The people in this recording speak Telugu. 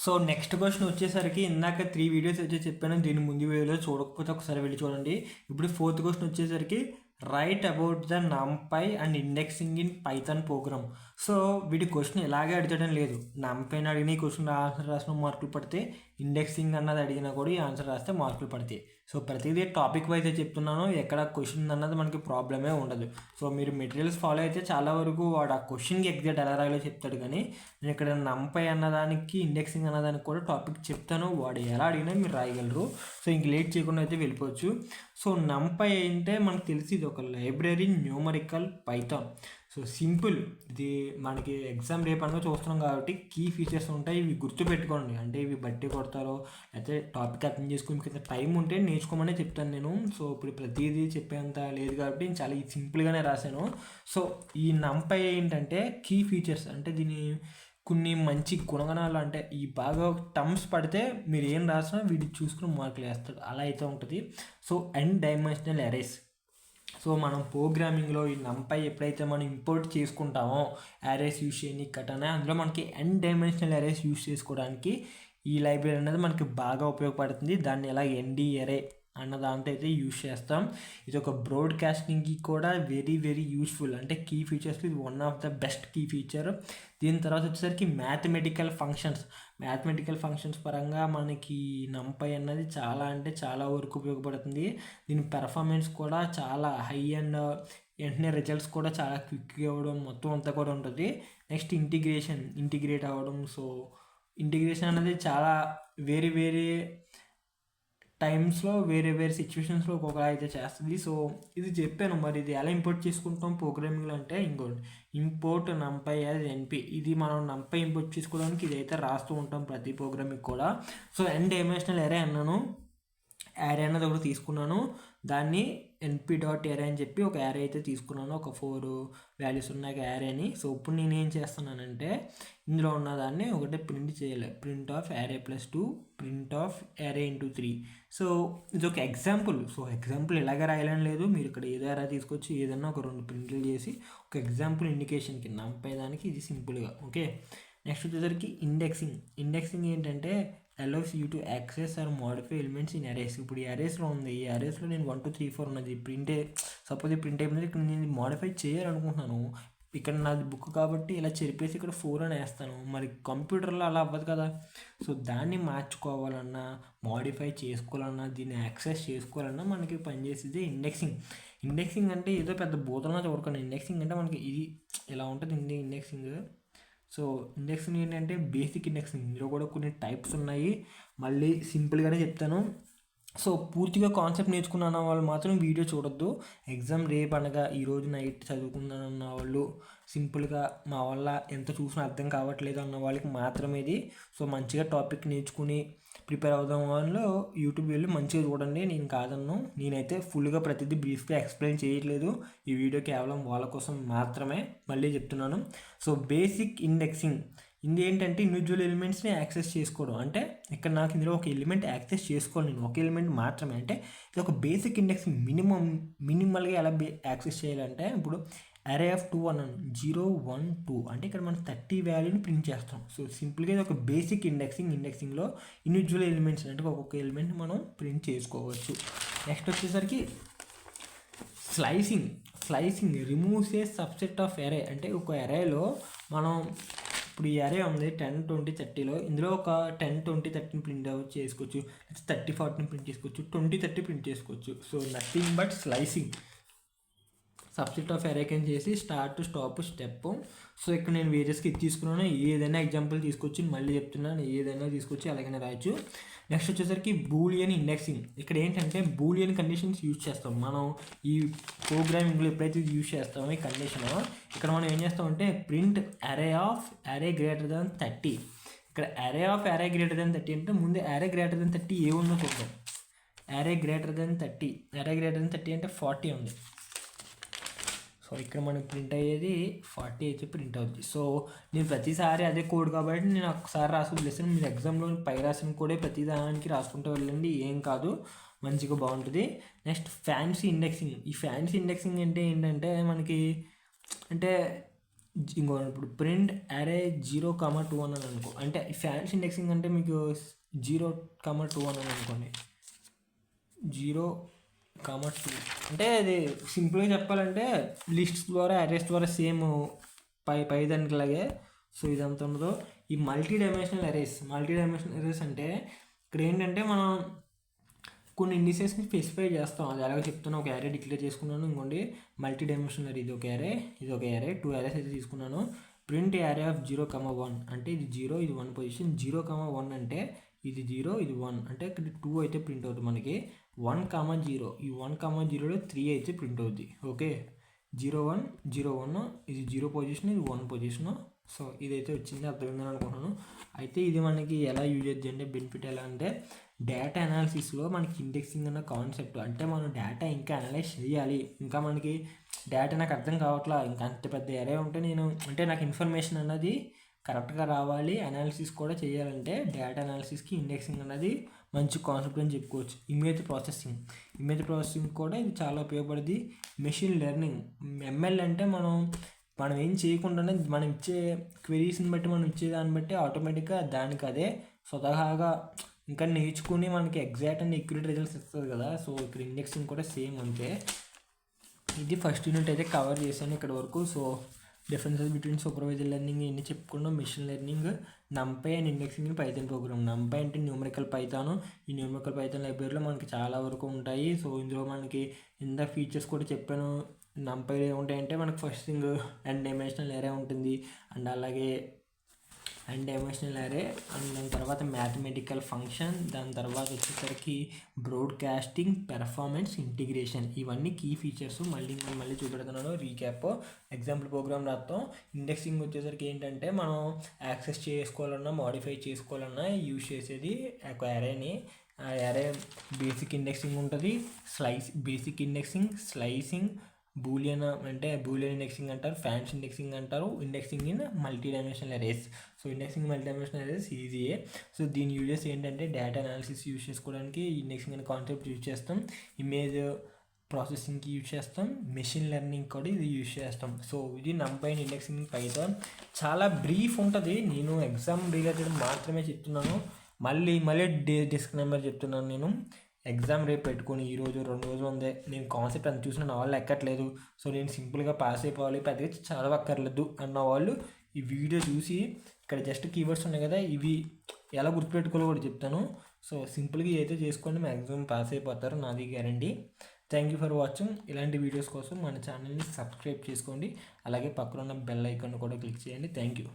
సో నెక్స్ట్ క్వశ్చన్ వచ్చేసరికి ఇందాక 3 వీడియోస్ అయితే చెప్పాను. దీని ముందు వీడియోలో చూడకపోతే ఒకసారి వెళ్ళి చూడండి. ఇప్పుడు ఫోర్త్ క్వశ్చన్ వచ్చేసరికి write about the NumPy and indexing in Python program. So వీడి క్వశ్చన్ ఇలాగే అడిగడం లేదు. NumPyని అడిగిన ఈ క్వశ్చన్ ఆన్సర్ రాసిన మార్కులు పడితే, ఇండెక్సింగ్ అన్నది అడిగినా కూడా ఈ ఆన్సర్ రాస్తే మార్కులు పడతాయి. సో ప్రతిదీ టాపిక్ వైజ్ చెప్తున్నాను. ఎక్కడ క్వశ్చన్ అన్నది మనకి ప్రాబ్లమే ఉండదు. సో మీరు మెటీరియల్స్ ఫాలో అయితే చాలా వరకు వాడు ఆ క్వశ్చన్కి ఎగ్జాక్ట్ ఎలా రాయాలో చెప్తాడు. కానీ నేను ఇక్కడ NumPy అన్నదానికి ఇండెక్సింగ్ అన్నదానికి కూడా టాపిక్ చెప్తాను. వాడు ఎలా అడిగినా మీరు రాయగలరు. సో ఇంక లేట్ చేయకుండా అయితే వెళ్ళిపోవచ్చు. సో NumPy అంటే మనకు తెలిసి ఇది ఒక library numerical Python. So simple. ఇది మనకి ఎగ్జామ్ రేపు అనగా చూస్తున్నాం కాబట్టి కీ ఫీచర్స్ ఉంటాయి. ఇవి గుర్తుపెట్టుకోండి. అంటే ఇవి బట్టి కొడతారో అయితే టాపిక్ అర్థం చేసుకుని మీకు టైం ఉంటే నేర్చుకోమనే చెప్తాను నేను. సో ఇప్పుడు ప్రతిదీ చెప్పేంత లేదు కాబట్టి నేను చాలా సింపుల్గానే రాశాను. సో ఈ NumPy ఏంటంటే కీ ఫీచర్స్ అంటే దీని కొన్ని మంచి గుణగణాలు, అంటే ఈ బాగా టర్మ్స్ పడితే మీరు ఏం రాసినా వీడికి చూసుకుని మార్కులు వేస్తాడు. అలా అయితే ఉంటుంది. So n dimensional arrays. So మనం ప్రోగ్రామింగ్లో ఈ NumPy ఎప్పుడైతే మనం ఇంపోర్ట్ చేసుకుంటామో అరేస్ యూజ్ చేయని కట్టనే అందులో మనకి n డైమెన్షనల్ అరేస్ యూజ్ చేసుకోవడానికి ఈ లైబ్రరీ అనేది మనకి బాగా ఉపయోగపడుతుంది. దాన్ని ఎలా ND అరే అన్న దాంతో అయితే యూజ్ చేస్తాం. ఇది ఒక బ్రాడ్కాస్టింగ్కి కూడా వెరీ వెరీ యూస్ఫుల్. అంటే కీ ఫీచర్స్ ఇది one of the best key feature. దీని తర్వాత వచ్చేసరికి మ్యాథమెటికల్ ఫంక్షన్స్ పరంగా మనకి NumPy అన్నది చాలా అంటే చాలా వరకు ఉపయోగపడుతుంది. దీని పెర్ఫార్మెన్స్ కూడా చాలా హై అండ్ వెంటనే రిజల్ట్స్ కూడా చాలా క్విక్గా అవ్వడం మొత్తం అంతా కూడా ఉంటుంది. నెక్స్ట్ ఇంటిగ్రేట్ అవ్వడం. సో ఇంటిగ్రేషన్ అనేది చాలా వేరే టైమ్స్లో వేరే సిచ్యువేషన్స్లో ఒక్కొక్కలా అయితే చేస్తుంది. సో ఇది చెప్పాను. మరి ఇది ఎలా ఇంపోర్ట్ చేసుకుంటాం ప్రోగ్రామింగ్లో అంటే ఇంకోటి ఇంపోర్ట్ NumPy యాజ్ NP. ఇది మనం NumPy ఇంపోర్ట్ చేసుకోవడానికి ఇదైతే రాస్తూ ఉంటాం ప్రతి ప్రోగ్రామింగ్ కూడా. సో n డైమెన్షనల్ అరే అన్నాను. యారే అన్నది ఒకటి తీసుకున్నాను. దాన్ని np.array అని చెప్పి ఒక యారే అయితే తీసుకున్నాను. ఒక 4 వాల్యూస్ ఉన్నాయి యారే అని. సో ఇప్పుడు నేను ఏం చేస్తున్నానంటే ఇందులో ఉన్నదాన్ని ఒకటే ప్రింట్ చేయాలి. Print of array +2 print of array into 3. So ఇది ఒక ఎగ్జాంపుల్. సో ఎగ్జాంపుల్ ఇలాగ రాయాలని లేదు. మీరు ఇక్కడ ఏదైనా తీసుకొచ్చి ఏదైనా ఒక 2 ప్రింట్లు చేసి ఒక ఎగ్జాంపుల్ ఇండికేషన్కి NumPy దానికి ఇది సింపుల్గా ఓకే. నెక్స్ట్ వచ్చేసరికి ఇండెక్సింగ్ ఏంటంటే allows you to access or modify elements in arrays. ఇప్పుడు ఈ అరేస్లో ఉంది. ఈ అరేస్లో నేను 1 2 3 4 ఉన్నది సపోజ్ ప్రింట్ అయిపోయింది. ఇక్కడ నేను మోడిఫై చేయాలనుకుంటున్నాను. ఇక్కడ నాది బుక్ కాబట్టి ఇలా చెరిపేసి ఇక్కడ 4 అని వేస్తాను. మరి కంప్యూటర్లో అలా అవ్వదు కదా. సో దాన్ని మార్చుకోవాలన్నా మోడిఫై చేసుకోవాలన్నా దీన్ని యాక్సెస్ చేసుకోవాలన్నా మనకి పనిచేసేది ఇండెక్సింగ్ అంటే ఏదో పెద్ద బూతలన్నా చూడకండి. ఇండెక్సింగ్ అంటే మనకి ఇది ఇలా ఉంటుంది ఇండెక్సింగ్. సో ఇండెక్సింగ్ ఏంటంటే బేసిక్ ఇండెక్సింగ్. ఇందులో కూడా కొన్ని టైప్స్ ఉన్నాయి. మళ్ళీ సింపుల్గానే చెప్తాను. సో పూర్తిగా కాన్సెప్ట్ నేర్చుకున్న వాళ్ళు మాత్రం వీడియో చూడొద్దు. ఎగ్జామ్ రేపు అనగా ఈరోజు నైట్ చదువుకుందానన్న వాళ్ళు, సింపుల్గా మా వల్ల ఎంత చూసినా అర్థం కావట్లేదు అన్న వాళ్ళకి మాత్రమే ఇది. సో మంచిగా టాపిక్ నేర్చుకుని ప్రిపేర్ అవుదాం వాళ్ళు యూట్యూబ్ వెళ్ళి మంచిగా చూడండి. నేను కాదన్ను. నేనైతే ఫుల్గా ప్రతిదీ బ్రీఫ్గా ఎక్స్ప్లెయిన్ చేయట్లేదు. ఈ వీడియో కేవలం వాళ్ళ కోసం మాత్రమే. మళ్ళీ చెప్తున్నాను. సో బేసిక్ ఇండెక్సింగ్ ఇది ఏంటంటే ఇండివిజువల్ ఎలిమెంట్స్ని యాక్సెస్ చేసుకోవడం. అంటే ఇక్కడ నాకు ఇందులో ఒక ఎలిమెంట్ యాక్సెస్ చేసుకోవాలి నేను, ఒక ఎలిమెంట్ మాత్రమే. అంటే ఇది ఒక బేసిక్ ఇండెక్సింగ్. మినిమల్గా ఎలా యాక్సెస్ చేయాలంటే ఇప్పుడు అరే ఆఫ్ 2 అన్నాను. 0 1 2 అంటే ఇక్కడ మనం 30 వాల్యూని ప్రింట్ చేస్తాం. సో సింపుల్గా ఇది ఒక బేసిక్ ఇండెక్సింగ్లో ఇండివిజువల్ ఎలిమెంట్స్ అంటే ఒక్కొక్క ఎలిమెంట్ మనం ప్రింట్ చేసుకోవచ్చు. నెక్స్ట్ వచ్చేసరికి slicing removes a subset of అరే. అంటే ఒక అరేలో మనం ఇప్పుడు ఈ అరే ఉంది 10 20 30లో ఇందులో ఒక 10 20 30 ప్రింట్ అవుట్ చేసుకోవచ్చు. 30 40 ప్రింట్ చేసుకోవచ్చు. 20 30 ప్రింట్ చేసుకోవచ్చు. So nothing but slicing. Subset of అరే కింద చేసి స్టార్ట్ స్టాప్ స్టెప్. సో ఇక్కడ నేను వేరియస్కి ఇది తీసుకున్నాను. ఏదైనా ఎగ్జాంపుల్ తీసుకొచ్చి మళ్ళీ చెప్తున్నాను. ఏదైనా తీసుకొచ్చి అలాగనే రాయొచ్చు. నెక్స్ట్ వచ్చేసరికి బూలియన్ ఇండెక్సింగ్. ఇక్కడ ఏంటంటే బూలియన్ కండిషన్స్ యూజ్ చేస్తాం మనం ఈ ప్రోగ్రామింగ్లో. ఎప్పుడైతే యూజ్ చేస్తామో ఈ కండిషన్ ఇక్కడ మనం ఏం చేస్తామంటే ప్రింట్ అరే గ్రేటర్ దాన్ 30. ఇక్కడ అరే గ్రేటర్ దాన్ 30 అంటే ముందు అరే గ్రేటర్ దాన్ 30 ఏముందో చూద్దాం. అరే గ్రేటర్ దాన్ 30 అంటే 40 ఉంది. సో ఇక్కడ మనకి ప్రింట్ అయ్యేది 40 అయితే ప్రింట్ అవుతుంది. సో నేను ప్రతిసారి అదే కోడ్ కాబట్టి నేను ఒకసారి రాసి వదిలేస్తాను. మీరు ఎగ్జామ్లో పై రాసిన కోడే ప్రతి దానికి రాసుకుంటూ వెళ్ళండి. ఏం కాదు, మంచిగా బాగుంటుంది. Next fancy indexing. ఈ ఫ్యాన్సీ ఇండెక్సింగ్ అంటే ఏంటంటే మనకి అంటే ఇంకో ఇప్పుడు ప్రింట్ అరే 0,2 అని అనుకో, అంటే ఫ్యాన్స్ ఇండెక్సింగ్ అంటే మీకు 0,2 అని అనుకోండి. 0,2 అంటే అది సింపుల్గా చెప్పాలంటే లిస్ట్స్ ద్వారా అరేస్ ద్వారా సేమ్ పైదానికి లాగే. సో ఇదంతా ఉండదు. ఈ మల్టీ డైమెన్షనల్ అరేస్ అంటే ఇక్కడ ఏంటంటే మనం కొన్ని ఇండిసెస్ని స్పెసిఫై చేస్తాం. అది ఎలాగో చెప్తాను. ఒక యారే డిక్లేర్ చేసుకున్నాను. ఇంకోండి మల్టీ డైమెన్షనల్ ఇది ఒక యారే, ఇది ఒక యారే, 2 యారేస్ అయితే తీసుకున్నాను. ప్రింట్ యారే ఆఫ్ 0,1 అంటే ఇది 0, ఇది 1 పొజిషన్. 0,1 అంటే ఇది 0, ఇది 1 అంటే ఇక్కడ 2 అయితే ప్రింట్ అవుతుంది మనకి. 1,0 ఈ 1,0లో 3 అయితే ప్రింట్ అవుతుంది. ఓకే, 0,1 0,1 ఇది 0 పొజిషన్, ఇది 1 పొజిషన్. సో ఇదైతే వచ్చింది, అర్థమైందని అనుకుంటున్నాను. అయితే ఇది మనకి ఎలా యూజ్ అవుతుంది అంటే బెనిఫిట్ ఎలా అంటే డేటా అనాలిసిస్లో మనకి ఇండెక్సింగ్ అన్న కాన్సెప్ట్, అంటే మనం డేటా ఇంకా అనలైజ్ చేయాలి. ఇంకా మనకి డేటా నాకు అర్థం కావట్లా, ఇంకా అంత పెద్ద ఎరే ఉంటే నేను అంటే నాకు ఇన్ఫర్మేషన్ అన్నది కరెక్ట్గా రావాలి, అనాలిసిస్ కూడా చేయాలంటే డేటా అనాలిసిస్కి ఇండెక్సింగ్ అన్నది మంచి కాన్సెప్ట్ అని చెప్పుకోవచ్చు. ఇమేజ్ ప్రాసెసింగ్ కూడా ఇది చాలా ఉపయోగపడుతుంది. మెషిన్ లెర్నింగ్, ఎంఎల్ అంటే మనం ఏం చేయకుండానే మనం ఇచ్చే క్వెరీస్ని బట్టి మనం ఇచ్చే దాన్ని బట్టి ఆటోమేటిక్గా దానికి అదే స్వతహాగా ఇంకా నేర్చుకుని మనకి ఎగ్జాక్ట్ అండ్ ఎక్యురేట్ రిజల్ట్స్ ఇస్తుంది కదా. సో ఇక్కడ ఇండెక్సింగ్ కూడా సేమ్ అంతే. ఇది ఫస్ట్ యూనిట్ అయితే కవర్ చేశాను ఇక్కడ వరకు. So differences between supervisor learning ఇవన్నీ చెప్పుకున్నాం. Machine learning, నంపై and indexing in Python program. నంపై అంటే న్యూమరికల్ పైథాన్. ఈ న్యూమరికల్ పైథాన్ లైబ్రరీలో మనకి చాలా వరకు ఉంటాయి. సో ఇందులో మనకి ఇంత ఫీచర్స్ కూడా చెప్పాను. నంపై ఏముంటాయంటే మనకి ఫస్ట్ థింగ్ అండ్ డైమెన్షనల్ ఏరే ఉంటుంది, అండ్ అలాగే అండ్ డైమెన్షనల్ అరే, అండ్ దాని తర్వాత మ్యాథమెటికల్ ఫంక్షన్, దాని తర్వాత వచ్చేసరికి బ్రాడ్కాస్టింగ్, పెర్ఫార్మెన్స్, ఇంటిగ్రేషన్. ఇవన్నీ కీ ఫీచర్స్. మళ్ళీ చూపెడుతున్నాను రీక్యాప్. ఎగ్జాంపుల్ ప్రోగ్రామ్ రాస్తాం. ఇండెక్సింగ్ వచ్చేసరికి ఏంటంటే మనం యాక్సెస్ చేసుకోవాలన్నా మాడిఫై చేసుకోవాలన్నా యూజ్ చేసేది ఒక అరేని. ఆ అరే బేసిక్ ఇండెక్సింగ్ ఉంటుంది, బేసిక్ ఇండెక్సింగ్, స్లైసింగ్, బూలియన్ అంటే బూలియన్ ఇండెక్సింగ్ అంటారు, ఫ్యాన్స్ ఇండెక్సింగ్ అంటారు, indexing in multi dimensional arrays. So indexing multi dimensional arrays ఈజీయే. సో దీని యూజెస్ ఏంటంటే డేటా అనాలిసిస్ యూజ్ చేసుకోవడానికి ఇండెక్సింగ్ అనే కాన్సెప్ట్ యూజ్ చేస్తాం, ఇమేజ్ ప్రాసెసింగ్కి యూజ్ చేస్తాం, మెషిన్ లెర్నింగ్ కూడా ఇది యూజ్ చేస్తాం. సో ఇది నంపై ఇండెక్సింగ్ పైథాన్. చాలా బ్రీఫ్ ఉంటుంది. నేను ఎగ్జామ్ రిలేటెడ్ మాత్రమే చెప్తున్నాను. మళ్ళీ డిస్క్ నెంబర్ చెప్తున్నాను. నేను ఎగ్జామ్ రేపు పెట్టుకొని ఈరోజు 2 రోజులు ఉంది, నేను కాన్సెప్ట్ అంత చూసిన నా వాళ్ళు ఎక్కట్లేదు, సో నేను సింపుల్గా పాస్ అయిపోవాలి, పెద్దగా చదవక్కర్లేదు అన్న వాళ్ళు ఈ వీడియో చూసి ఇక్కడ జస్ట్ కీవర్డ్స్ ఉన్నాయి కదా, ఇవి ఎలా గుర్తుపెట్టుకోవాలో కూడా చెప్తాను. సో సింపుల్గా అయితే చేసుకోండి, మ్యాక్సిమం పాస్ అయిపోతారు, నాది guarantee. Thank you for watching. ఇలాంటి వీడియోస్ కోసం మన ఛానల్ని సబ్స్క్రైబ్ చేసుకోండి, అలాగే పక్కన ఉన్న బెల్ ఐకాన్ కూడా క్లిక్ చేయండి. Thank you.